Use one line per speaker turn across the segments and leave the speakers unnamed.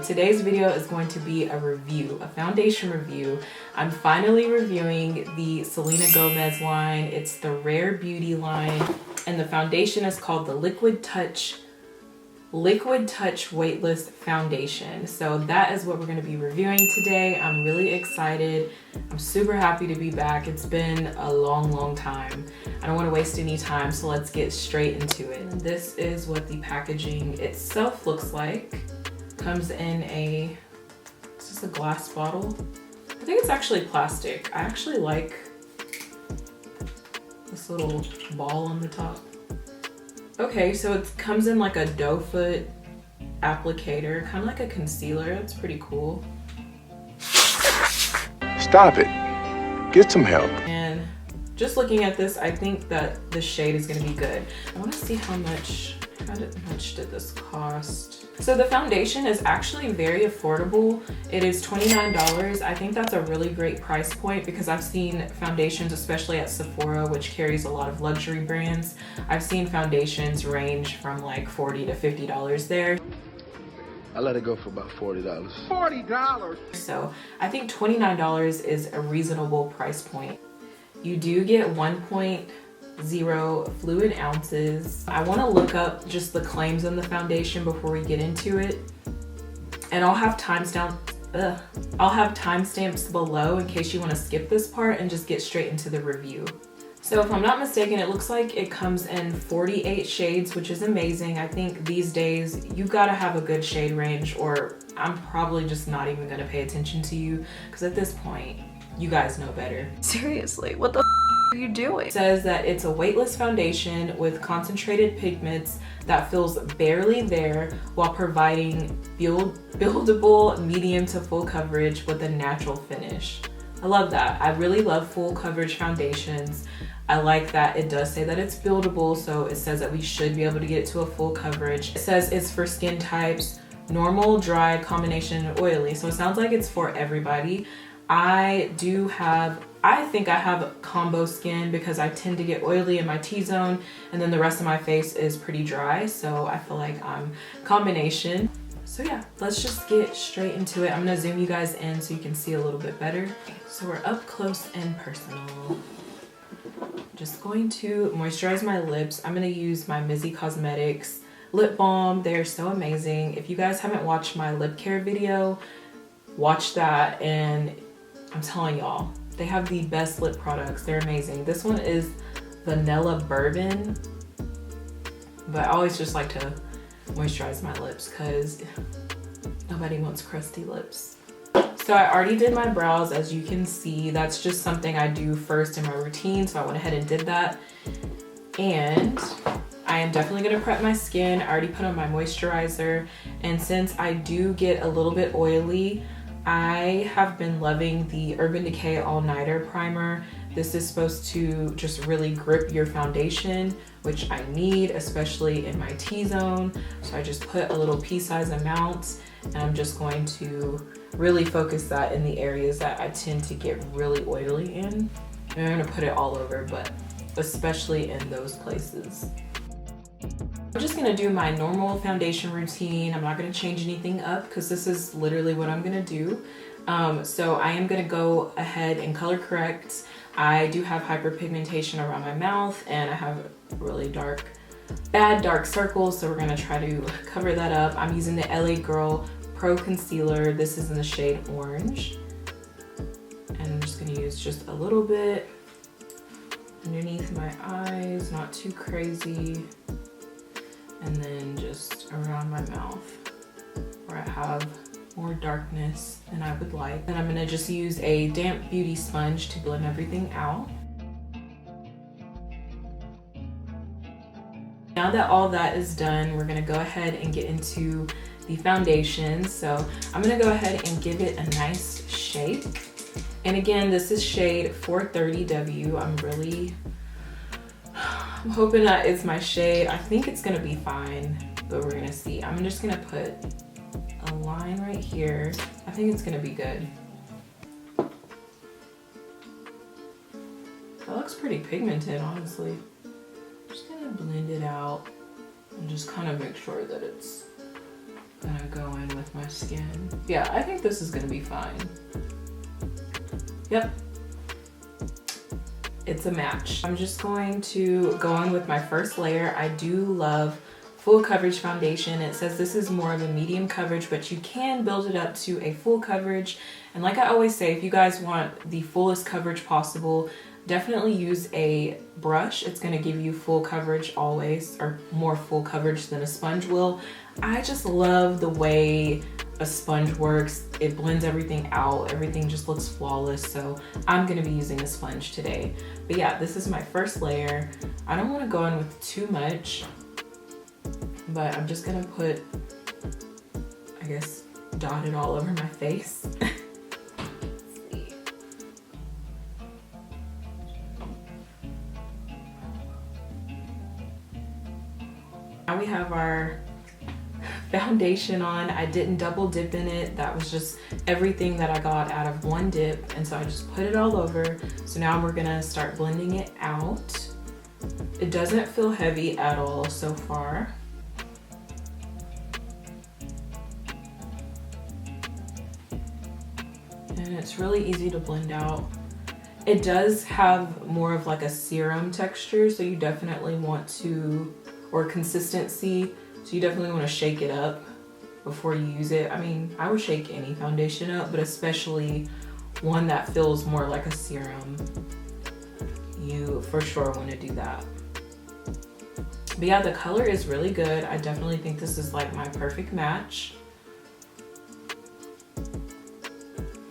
Today's video is going to be a review, a foundation review. I'm finally reviewing the Selena Gomez line. It's the Rare Beauty line, and the foundation is called the Liquid Touch Weightless Foundation. So that is what we're going to be reviewing today. I'm really excited. I'm super happy to be back. It's been a long time. I don't want to waste any time, so let's get straight into it. And this is what the packaging itself looks like. Comes in a, is this a glass bottle? I think it's actually plastic. I actually like this little ball on the top. Okay, so it comes in like a doe foot applicator, kind of like a concealer. It's pretty cool.
Stop it. Get some help.
And just looking at this, I think that the shade is gonna be good. I wanna see how much did this cost? So the foundation is actually very affordable. It is $29. I think that's a really great price point because I've seen foundations, especially at Sephora, which carries a lot of luxury brands. I've seen foundations range from like $40 to $50 there.
I let it go for about $40.
$40?
So I think $29 is a reasonable price point. You do get 1.0 fluid ounces. I want to look up just the claims on the foundation before we get into it, and I'll have timestamps below in case you want to skip this part and just get straight into the review. So if I'm not mistaken, it looks like it comes in 48 shades, which is amazing. I think these days you gotta have a good shade range, or I'm probably just not even gonna pay attention to you, because at this point you guys know better.
Seriously, what the are you doing?
It says that it's a weightless foundation with concentrated pigments that feels barely there while providing buildable medium to full coverage with a natural finish. I love that. I really love full coverage foundations. I like that it does say that it's buildable, so it says that we should be able to get it to a full coverage. It says it's for skin types, normal, dry, combination, and oily. So it sounds like it's for everybody. I think I have combo skin because I tend to get oily in my T-zone, and then the rest of my face is pretty dry, so I feel like I'm combination. So yeah, let's just get straight into it. I'm gonna zoom you guys in so you can see a little bit better. So we're up close and personal. Just going to moisturize my lips. I'm gonna use my MIZZI Cosmetics lip balm. They're so amazing. If you guys haven't watched my lip care video, watch that, and I'm telling y'all, they have the best lip products. They're amazing. This one is vanilla bourbon, but I always just like to moisturize my lips because nobody wants crusty lips. So I already did my brows, as you can see. That's just something I do first in my routine, so I went ahead and did that. And I am definitely gonna prep my skin. I already put on my moisturizer, and since I do get a little bit oily, I have been loving the Urban Decay All Nighter Primer. This is supposed to just really grip your foundation, which I need, especially in my T-zone. So I just put a little pea-size amount, and I'm just going to really focus that in the areas that I tend to get really oily in. And I'm gonna put it all over, but especially in those places. I'm just gonna do my normal foundation routine. I'm not gonna change anything up because this is literally what I'm gonna do. So I am gonna go ahead and color correct. I do have hyperpigmentation around my mouth, and I have really bad dark circles, so we're gonna try to cover that up. I'm using the LA Girl Pro Concealer. This is in the shade Orange. And I'm just gonna use just a little bit underneath my eyes, not too crazy. And then just around my mouth where I have more darkness than I would like. And I'm gonna just use a damp beauty sponge to blend everything out. Now that all that is done, we're gonna go ahead and get into the foundation. So I'm gonna go ahead and give it a nice shake. And again, this is shade 430W. I'm hoping that it's my shade. I think it's gonna be fine, but we're gonna see. I'm just gonna put a line right here. I think it's gonna be good. That looks pretty pigmented, honestly. I'm just gonna blend it out and just kind of make sure that it's gonna go in with my skin. Yeah, I think this is gonna be fine. Yep. It's a match. I'm just going to go on with my first layer. I do love full coverage foundation. It says this is more of a medium coverage, but you can build it up to a full coverage. And like I always say, if you guys want the fullest coverage possible, definitely use a brush. It's gonna give you full coverage always, or more full coverage than a sponge will. I just love the way a sponge works. It blends everything out. Everything just looks flawless. So I'm gonna be using a sponge today. But yeah, this is my first layer. I don't wanna go in with too much, but I'm just gonna put, I guess, dot it all over my face. Now we have our foundation on. I didn't double dip in it. That was just everything that I got out of one dip. And so I just put it all over. So now we're gonna start blending it out. It doesn't feel heavy at all so far. And it's really easy to blend out. It does have more of like a serum texture, so you definitely want to, or consistency, so you definitely want to shake it up before you use it. I mean, I would shake any foundation up, but especially one that feels more like a serum. You for sure want to do that. But yeah, the color is really good. I definitely think this is like my perfect match.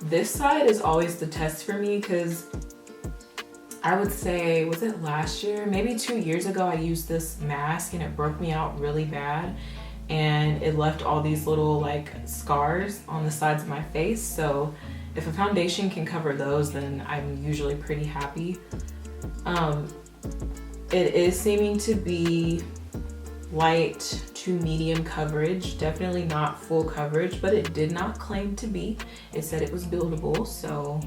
This side is always the test for me because I would say, was it last year? Maybe 2 years ago, I used this mask and it broke me out really bad. And it left all these little like scars on the sides of my face. So if a foundation can cover those, then I'm usually pretty happy. It is seeming to be light to medium coverage, definitely not full coverage, but it did not claim to be. It said it was buildable, so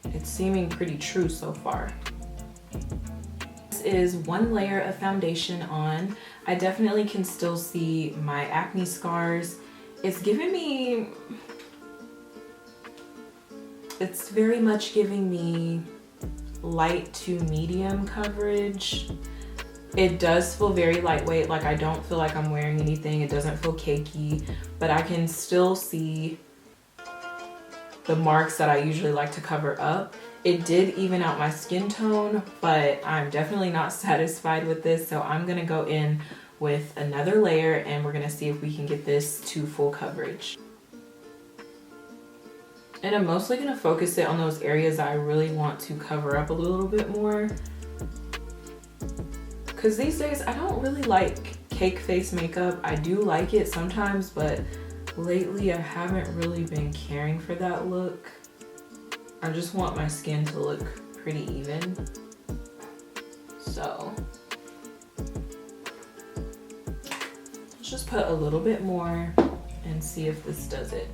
it's seeming pretty true so far. This is one layer of foundation on. I definitely can still see my acne scars. It's giving me, it's very much giving me light to medium coverage. It does feel very lightweight, like I don't feel like I'm wearing anything. It doesn't feel cakey, but I can still see the marks that I usually like to cover up. It did even out my skin tone, but I'm definitely not satisfied with this. So I'm gonna go in with another layer and we're gonna see if we can get this to full coverage. And I'm mostly gonna focus it on those areas that I really want to cover up a little bit more. Because these days I don't really like cake face makeup. I do like it sometimes, but lately I haven't really been caring for that look. I just want my skin to look pretty even. So let's just put a little bit more and see if this does it.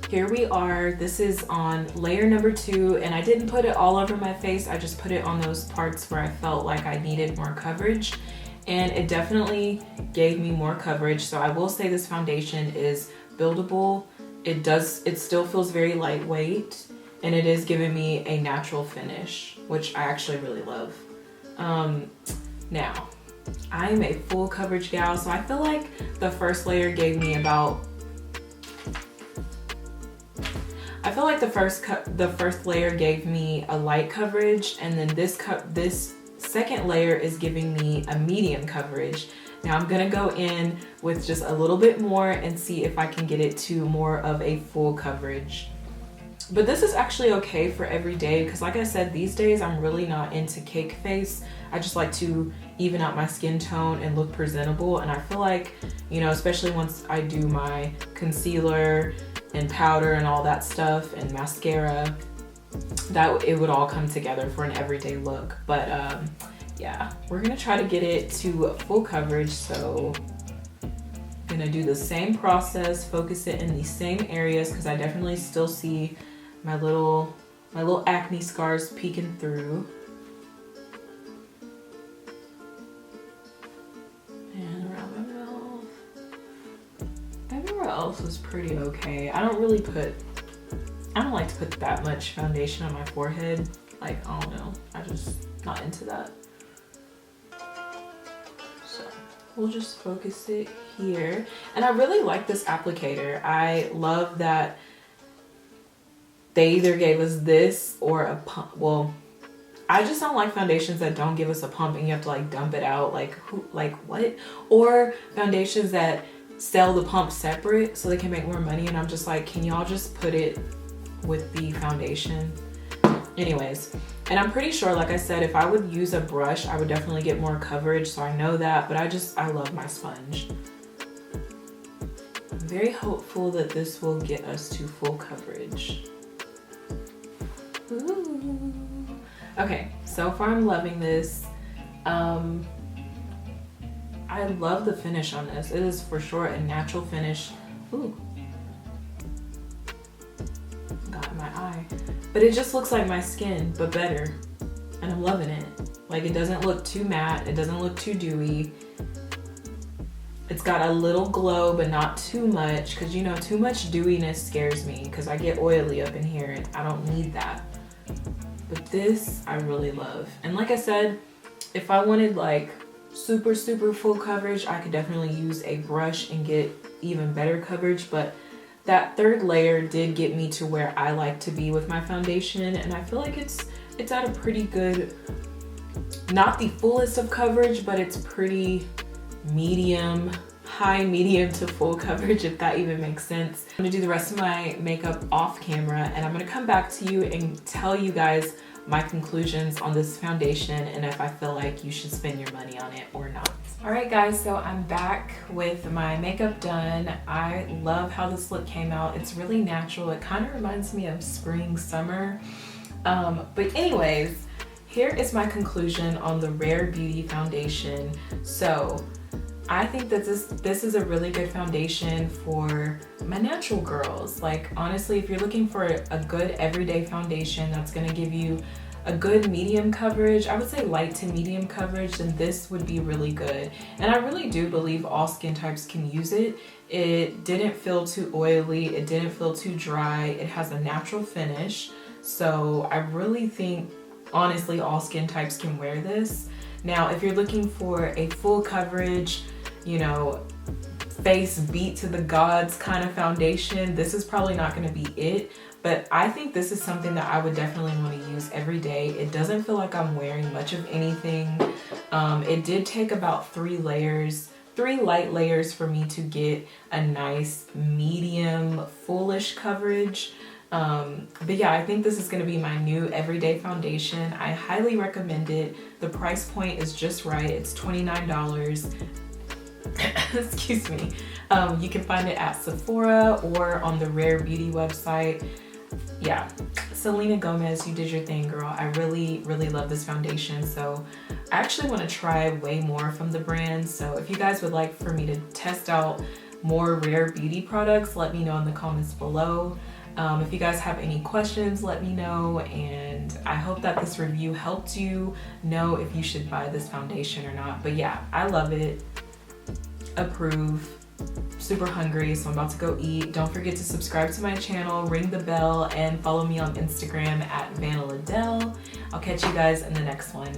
Here we are. This is on layer number 2, and I didn't put it all over my face. I just put it on those parts where I felt like I needed more coverage, and it definitely gave me more coverage. So I will say this foundation is buildable. It still feels very lightweight, and it is giving me a natural finish, which I actually really love. Now, I am a full coverage gal, so I feel like the first layer gave me about, I feel like the first layer gave me a light coverage, and then this second layer is giving me a medium coverage. Now I'm gonna go in with just a little bit more and see if I can get it to more of a full coverage. But this is actually okay for every day, because like I said, these days I'm really not into cake face. I just like to even out my skin tone and look presentable, and I feel like, you know, especially once I do my concealer and powder and all that stuff and mascara, that it would all come together for an everyday look. But yeah, we're gonna try to get it to full coverage. So I'm gonna do the same process, focus it in the same areas, because I definitely still see my little acne scars peeking through. And around my mouth. Everywhere else was pretty okay. I don't like to put that much foundation on my forehead. Like, I don't know, I just not into that. So we'll just focus it here. And I really like this applicator. I love that they either gave us this or a pump. Well, I just don't like foundations that don't give us a pump and you have to like dump it out. Like who, like what? Or foundations that sell the pump separate so they can make more money, and I'm just like, can y'all just put it with the foundation? Anyways, and I'm pretty sure, like I said, if I would use a brush, I would definitely get more coverage, so I know that, but I love my sponge. I'm very hopeful that this will get us to full coverage. Ooh. Okay, so far I'm loving this. I love the finish on this. It is for sure a natural finish. Ooh. Got in my eye. But it just looks like my skin, but better. And I'm loving it. Like, it doesn't look too matte. It doesn't look too dewy. It's got a little glow, but not too much. Because, you know, too much dewiness scares me. Because I get oily up in here and I don't need that. But this, I really love. And like I said, if I wanted like super full coverage, I could definitely use a brush and get even better coverage. But that third layer did get me to where I like to be with my foundation, and I feel like it's at a pretty good, not the fullest of coverage, but it's pretty medium, high medium to full coverage, if that even makes sense. I'm gonna do the rest of my makeup off camera, and I'm gonna come back to you and tell you guys my conclusions on this foundation and if I feel like you should spend your money on it or not. All right guys, so I'm back with my makeup done. I love how this look came out. It's really natural. It kind of reminds me of spring, summer. But anyways, here is my conclusion on the Rare Beauty foundation. So I think that this is a really good foundation for my natural girls. Like, honestly, if you're looking for a good everyday foundation that's gonna give you a good medium coverage, I would say light to medium coverage, then this would be really good. And I really do believe all skin types can use it. It didn't feel too oily, it didn't feel too dry, it has a natural finish. So I really think, honestly, all skin types can wear this. Now, if you're looking for a full coverage, you know, face beat to the gods kind of foundation, this is probably not going to be it. But I think this is something that I would definitely want to use every day. It doesn't feel like I'm wearing much of anything. It did take about 3 light layers for me to get a nice medium fullish coverage. But yeah, I think this is going to be my new everyday foundation. I highly recommend it. The price point is just right. It's $29. Excuse me. You can find it at Sephora or on the Rare Beauty website. Yeah, Selena Gomez, you did your thing, girl. I really love this foundation. So I actually want to try way more from the brand. So if you guys would like for me to test out more Rare Beauty products, let me know in the comments below. If you guys have any questions, let me know, and I hope that this review helped you know if you should buy this foundation or not. But yeah, I love it. Approve. Super hungry, so I'm about to go eat. Don't forget to subscribe to my channel, ring the bell, and follow me on Instagram at savannahladell. I'll catch you guys in the next one.